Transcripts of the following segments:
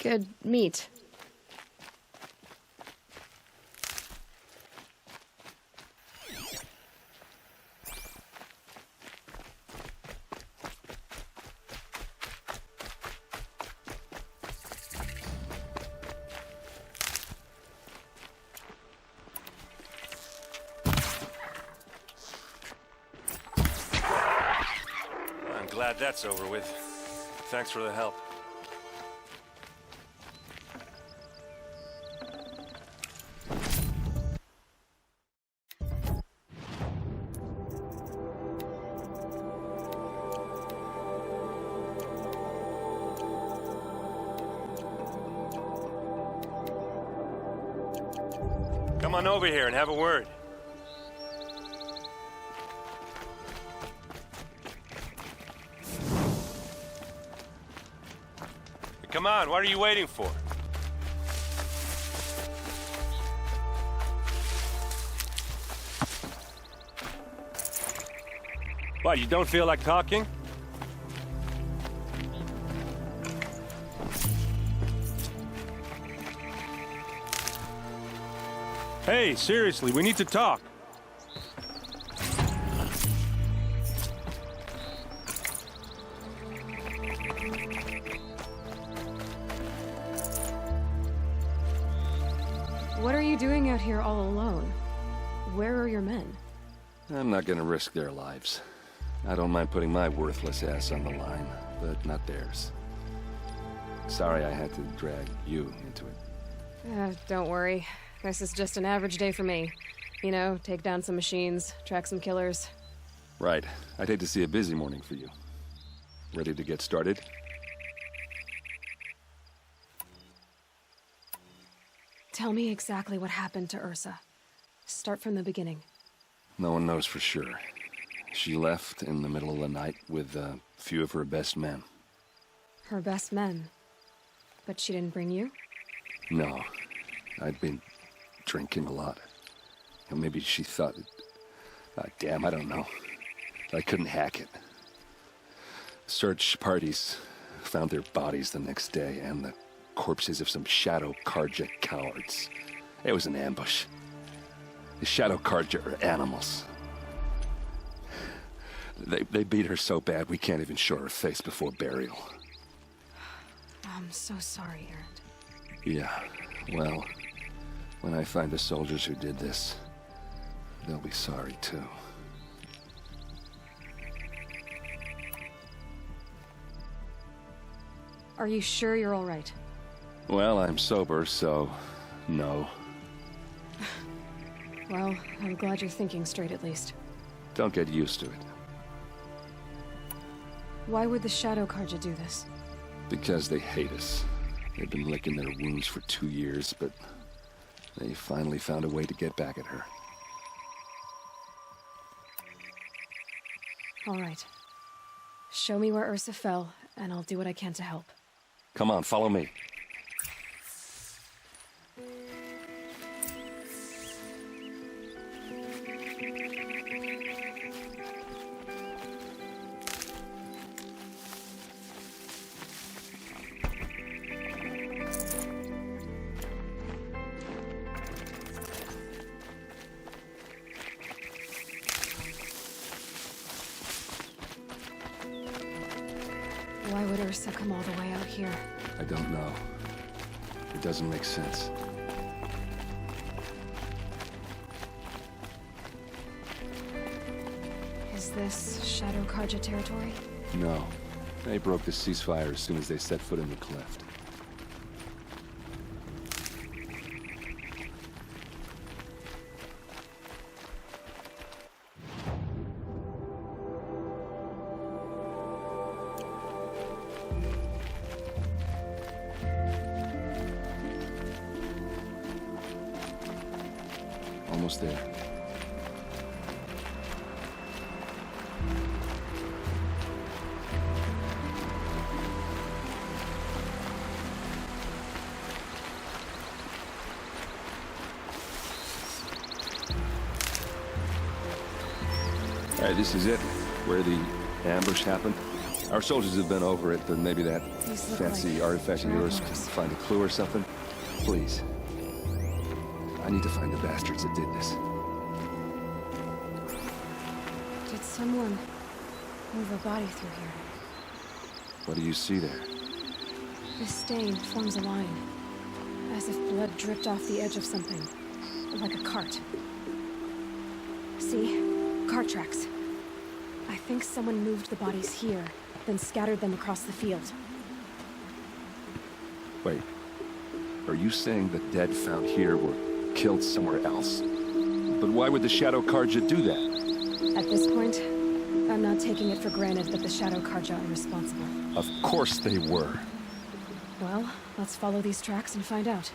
Good meat. I'm glad that's over with. Thanks for the help. Come on over here and have a word. Come on, what are you waiting for? What, you don't feel like talking? Hey, seriously, we need to talk. What are you doing out here all alone? Where are your men? I'm not gonna risk their lives. I don't mind putting my worthless ass on the line, but not theirs. Sorry I had to drag you into it. Don't worry. This is just an average day for me. You know, take down some machines, track some killers. Right. I'd hate to see a busy morning for you. Ready to get started? Tell me exactly what happened to Ursa. Start from the beginning. No one knows for sure. She left in the middle of the night with a few of her best men. Her best men? But she didn't bring you? No. I'd been drinking a lot. And maybe she thought it... damn, I don't know. I couldn't hack it. Search parties found their bodies the next day, and the corpses of some Shadow Carja cowards. It was an ambush. The Shadow Carja are animals. They beat her so bad we can't even show her face before burial. I'm so sorry, Erend. Yeah, well, when I find the soldiers who did this, they'll be sorry too. Are you sure you're all right? Well, I'm sober, so no. Well, I'm glad you're thinking straight at least. Don't get used to it. Why would the Shadow Carja do this? Because they hate us. They've been licking their wounds for 2 years, but they finally found a way to get back at her. All right. Show me where Ursa fell, and I'll do what I can to help. Come on, follow me. Why would Ursa come all the way out here? I don't know. It doesn't make sense. Is this Shadow Carja territory? No. They broke the ceasefire as soon as they set foot in the cleft. Almost there. All right, this is it. Where the ambush happened. Our soldiers have been over it, but maybe that These look fancy like artifact of yours can travelers. find a clue or something. Please. I need to find the bastards that did this. Did someone move a body through here? What do you see there? This stain forms a line, as if blood dripped off the edge of something, like a cart. See? Cart tracks. I think someone moved the bodies here, then scattered them across the field. Wait. Are you saying the dead found here were killed somewhere else? But why would the Shadow Karja do that? At this point, I'm not taking it for granted that the Shadow Karja are responsible. Of course they were. Well, let's follow these tracks and find out.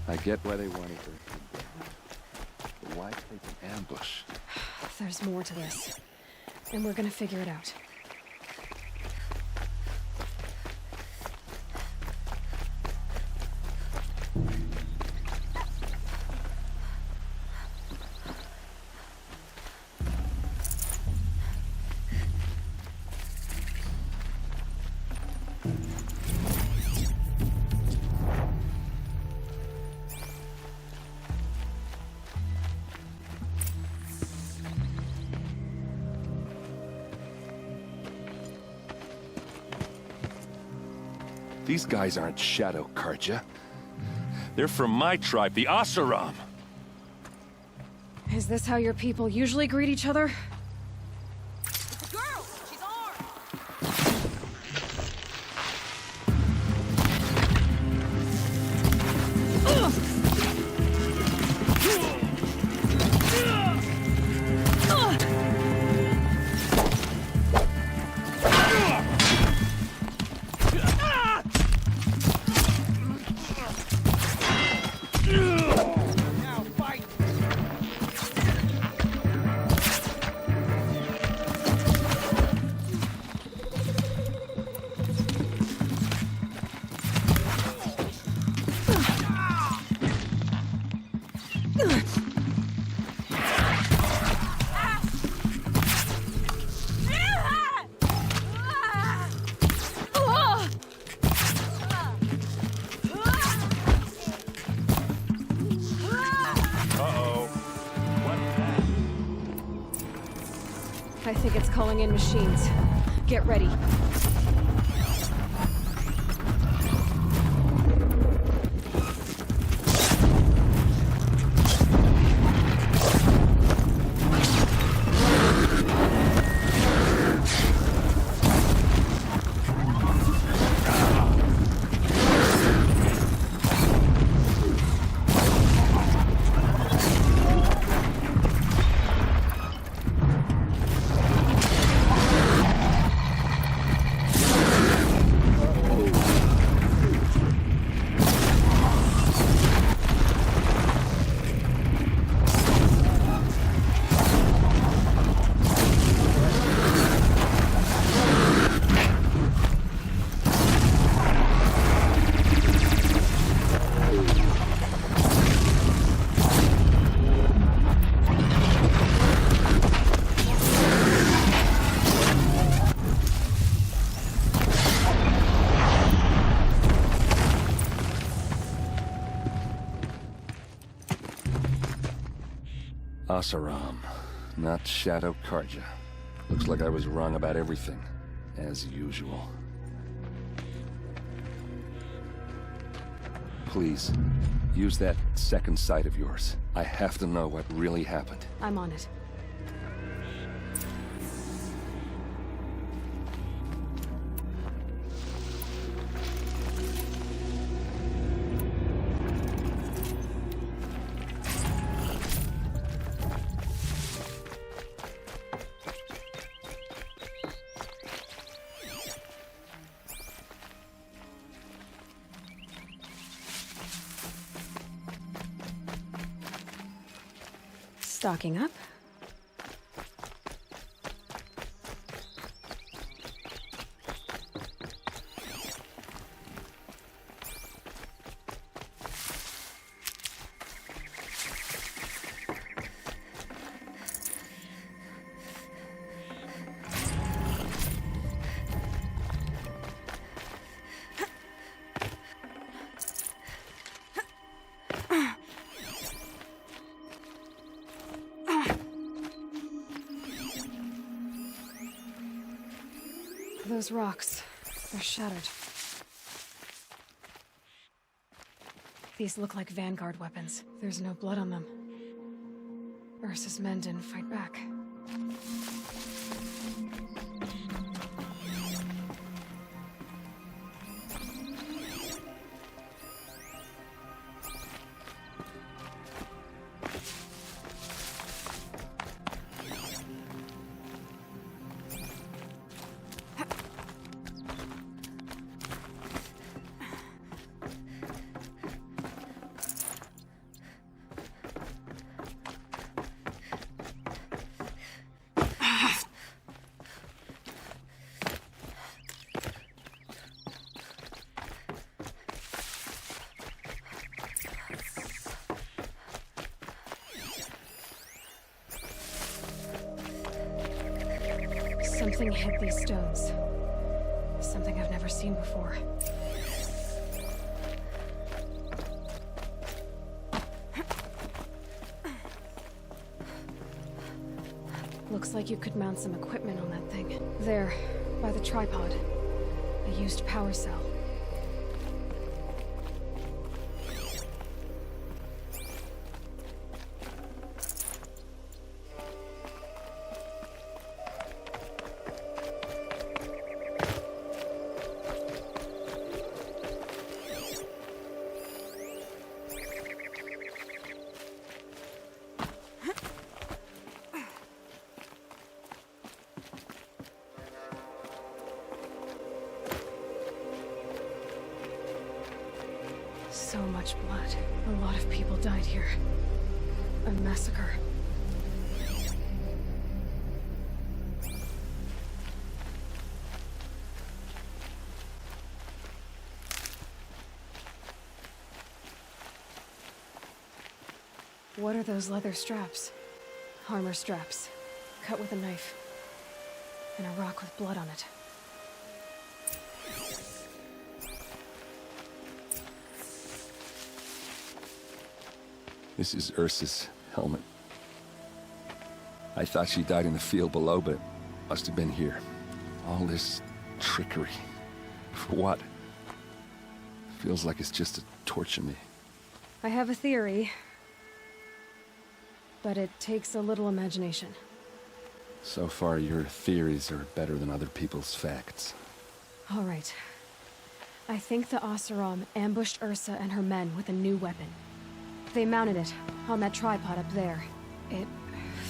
I get why they wanted her. But why take an ambush? There's more to this, and we're gonna figure it out. These guys aren't Shadow Karja. They're from my tribe, the Oseram. Is this how your people usually greet each other? Girl, she's armed. Now fight. Uh-oh. What that? I think it's calling in machines. Get ready. Oseram, not Shadow Carja. Looks like I was wrong about everything, as usual. Please, use that second sight of yours. I have to know what really happened. I'm on it. Stocking up. Those rocks, they're shattered. These look like Vanguard weapons. There's no blood on them. Ursa's men didn't fight back. Something hit these stones. Something I've never seen before. Looks like you could mount some equipment on that thing. There, by the tripod. A used power cell. So much blood. A lot of people died here. A massacre. What are those leather straps? Armor straps, cut with a knife. And a rock with blood on it. This is Ursa's helmet. I thought she died in the field below, but it must have been here. All this trickery. For what? Feels like it's just to torture me. I have a theory. But it takes a little imagination. So far, your theories are better than other people's facts. All right. I think the Oseram ambushed Ursa and her men with a new weapon. They mounted it on that tripod up there. It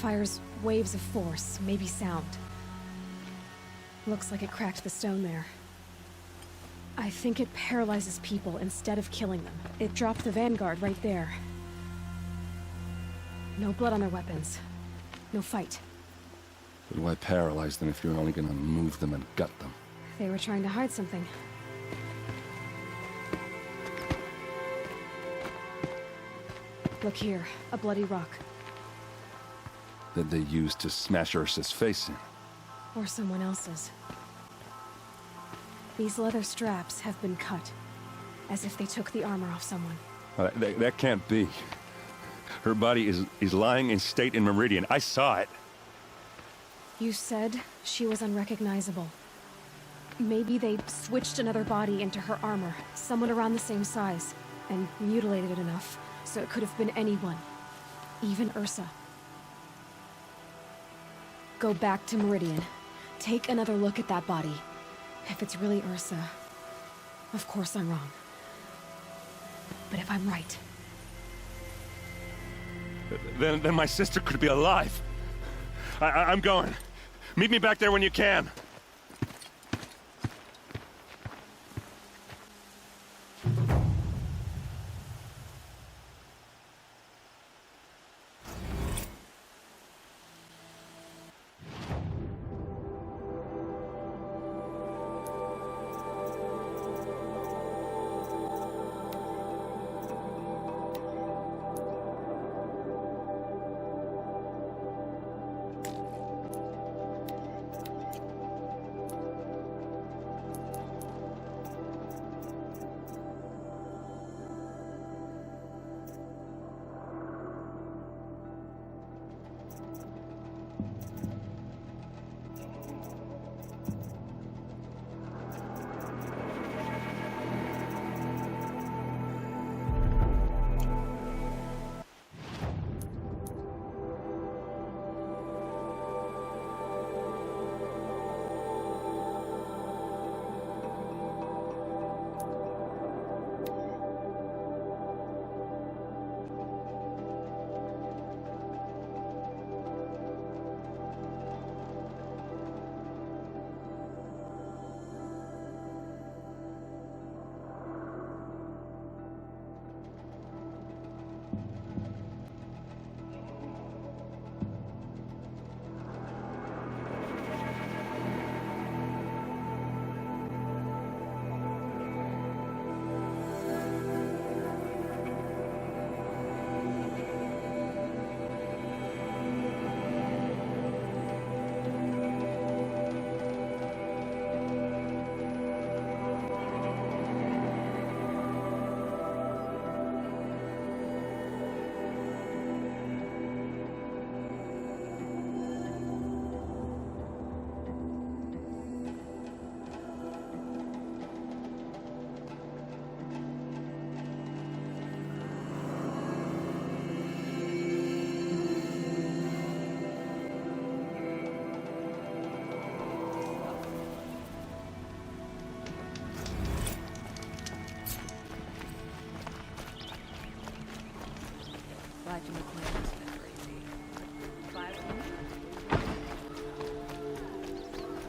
fires waves of force, maybe sound. Looks like it cracked the stone there. I think it paralyzes people instead of killing them. It dropped the Vanguard right there. No blood on their weapons. No fight. But why paralyze them if you're only gonna move them and gut them? They were trying to hide something. Look here, a bloody rock. That they used to smash Ursa's face in. Or someone else's. These leather straps have been cut, as if they took the armor off someone. That can't be. Her body is lying in state in Meridian. I saw it. You said she was unrecognizable. Maybe they switched another body into her armor, someone around the same size, and mutilated it enough, so it could have been anyone. Even Ursa. Go back to Meridian. Take another look at that body. If it's really Ursa, of course I'm wrong. But if I'm right... Then my sister could be alive. I'm going. Meet me back there when you can.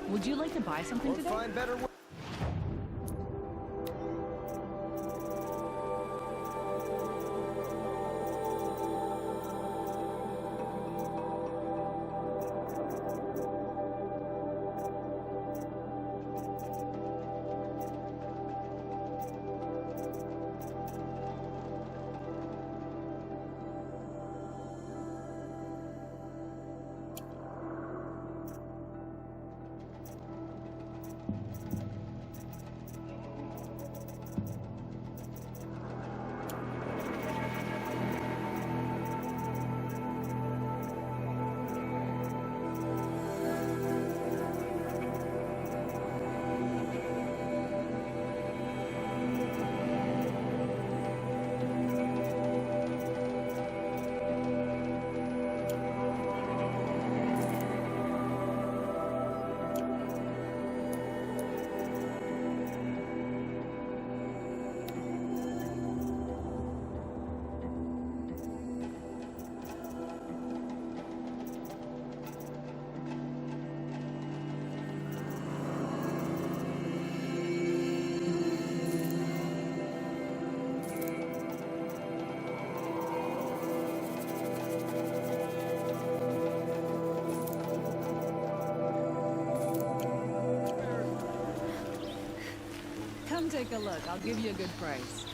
Would you like to buy something today? Find better ways. Come take a look. I'll give you a good price.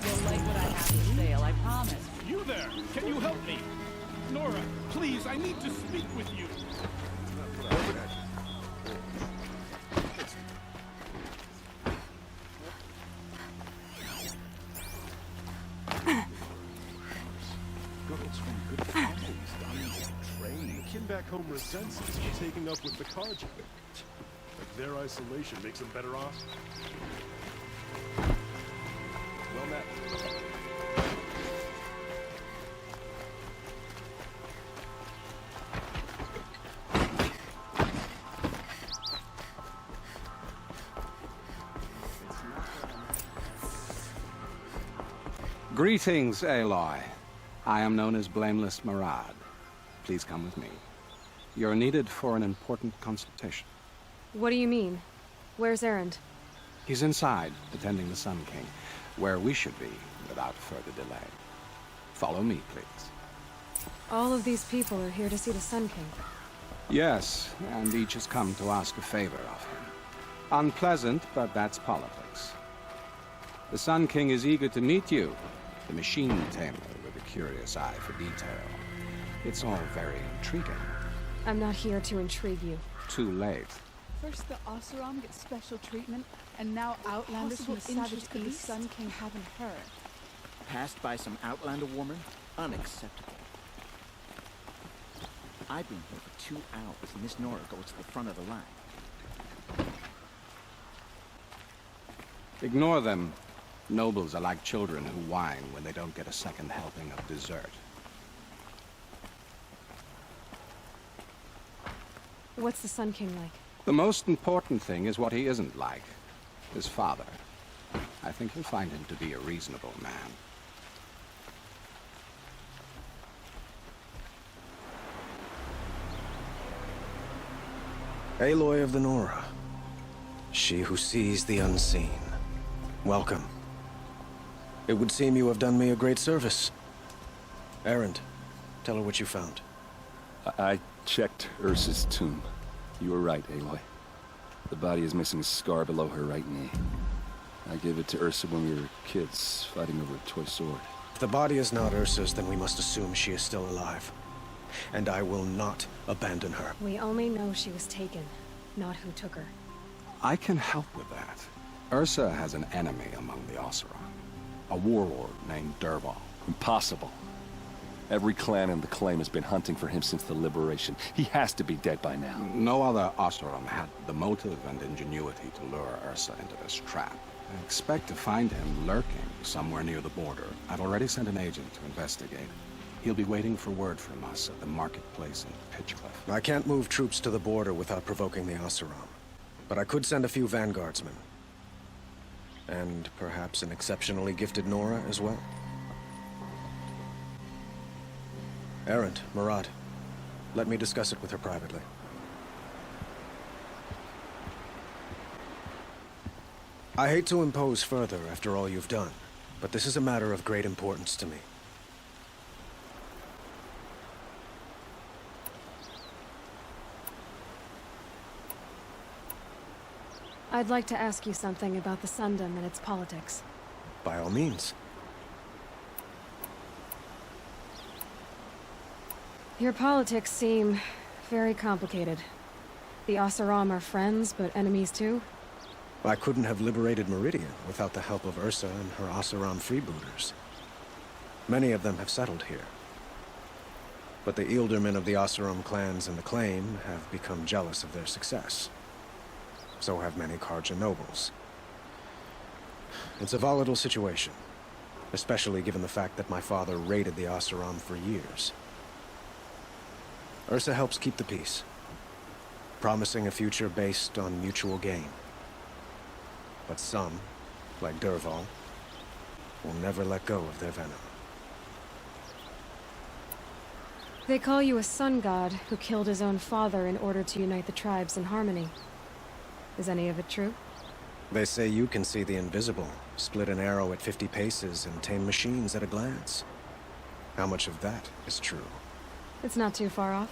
You'll like what I have for sale, I promise. You there! Can you help me? Nora, please, I need to speak with you. The kin back home resents us for taking up with the Carja. Like their isolation makes them better off. Well met. Greetings, Aloy. I am known as Blameless Marad. Please come with me. You're needed for an important consultation. What do you mean? Where's Erend? He's inside, attending the Sun King, where we should be without further delay. Follow me, please. All of these people are here to see the Sun King. Yes, and each has come to ask a favor of him. Unpleasant, but that's politics. The Sun King is eager to meet you, the machine tamer with a curious eye for detail. It's all very intriguing. I'm not here to intrigue you. Too late. First the Oseram gets special treatment, and now Outlanders from the Savage East? The Sun King haven't heard. Passed by some Outlander woman? Unacceptable. I've been here for 2 hours, and this Nora goes to the front of the line. Ignore them. Nobles are like children who whine when they don't get a second helping of dessert. What's the Sun King like? The most important thing is what he isn't like. His father. I think you'll find him to be a reasonable man. Aloy of the Nora. She who sees the unseen. Welcome. It would seem you have done me a great service. Erend, tell her what you found. I checked Ursa's tomb. You were right, Aloy. The body is missing a scar below her right knee. I gave it to Ursa when we were kids, fighting over a toy sword. If the body is not Ursa's, then we must assume she is still alive. And I will not abandon her. We only know she was taken, not who took her. I can help with that. Ursa has an enemy among the Oseram. A warlord named Dervahl. Impossible. Every clan in the Claim has been hunting for him since the Liberation. He has to be dead by now. No other Oseram had the motive and ingenuity to lure Ursa into this trap. I expect to find him lurking somewhere near the border. I've already sent an agent to investigate. He'll be waiting for word from us at the marketplace in Pitchcliff. I can't move troops to the border without provoking the Oseram. But I could send a few vanguardsmen. And perhaps an exceptionally gifted Nora as well. Erend, Marad, let me discuss it with her privately. I hate to impose further after all you've done, but this is a matter of great importance to me. I'd like to ask you something about the Sundom and its politics. By all means. Your politics seem very complicated. The Oseram are friends, but enemies too? I couldn't have liberated Meridian without the help of Ursa and her Oseram freebooters. Many of them have settled here. But the Ealdormen of the Oseram clans in the Claim have become jealous of their success. So have many Carja nobles. It's a volatile situation, especially given the fact that my father raided the Oseram for years. Ursa helps keep the peace, promising a future based on mutual gain. But some, like Dervahl, will never let go of their venom. They call you a sun god who killed his own father in order to unite the tribes in harmony. Is any of it true? They say you can see the invisible, split an arrow at 50 paces, and tame machines at a glance. How much of that is true? It's not too far off.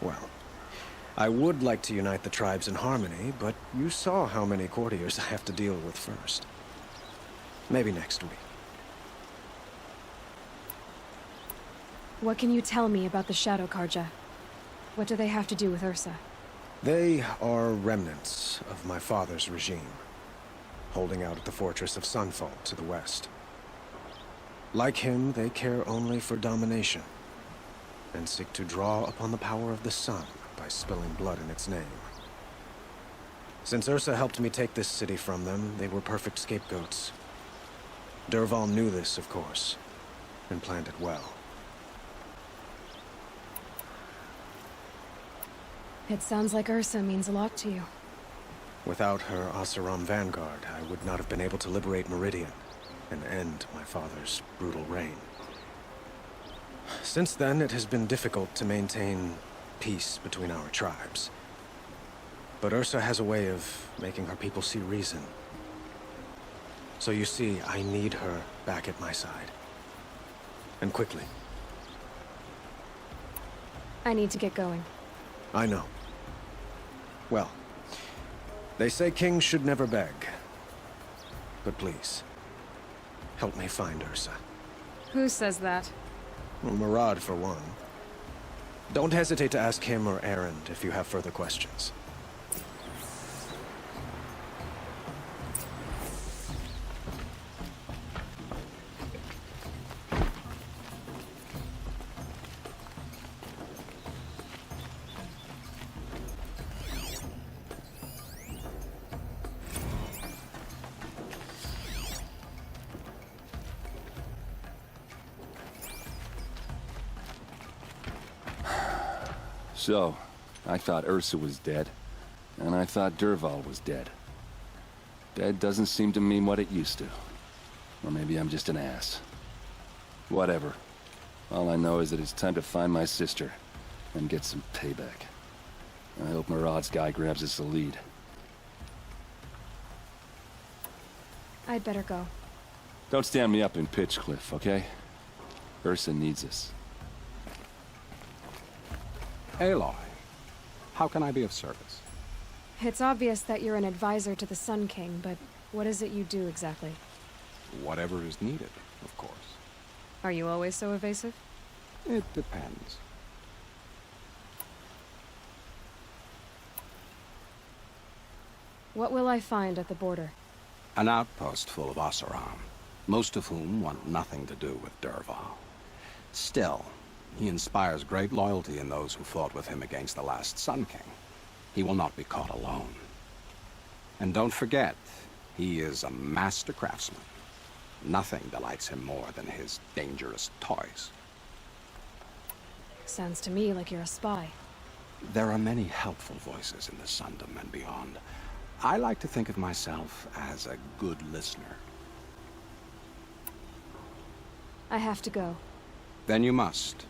Well, I would like to unite the tribes in harmony, but you saw how many courtiers I have to deal with first. Maybe next week. What can you tell me about the Shadow Carja? What do they have to do with Ursa? They are remnants of my father's regime, holding out at the fortress of Sunfall to the west. Like him, they care only for domination, and seek to draw upon the power of the sun by spilling blood in its name. Since Ursa helped me take this city from them, they were perfect scapegoats. Dervahl knew this, of course, and planned it well. It sounds like Ursa means a lot to you. Without her Oseram vanguard, I would not have been able to liberate Meridian and end my father's brutal reign. Since then, it has been difficult to maintain peace between our tribes. But Ursa has a way of making her people see reason. So you see, I need her back at my side. And quickly. I need to get going. I know. Well, they say kings should never beg. But please, help me find Ursa. Who says that? Well, Murad, for one. Don't hesitate to ask him or Erend if you have further questions. So, I thought Ursa was dead, and I thought Dervahl was dead. Dead doesn't seem to mean what it used to. Or maybe I'm just an ass. Whatever. All I know is that it's time to find my sister and get some payback. I hope Murad's guy grabs us the lead. I'd better go. Don't stand me up in Pitchcliff, okay? Ursa needs us. Aloy, how can I be of service? It's obvious that you're an advisor to the Sun King, but what is it you do exactly? Whatever is needed, of course. Are you always so evasive? It depends. What will I find at the border? An outpost full of Oseram, most of whom want nothing to do with Dervahl. Still, he inspires great loyalty in those who fought with him against the last Sun King. He will not be caught alone. And don't forget, he is a master craftsman. Nothing delights him more than his dangerous toys. Sounds to me like you're a spy. There are many helpful voices in the Sundom and beyond. I like to think of myself as a good listener. I have to go. Then you must.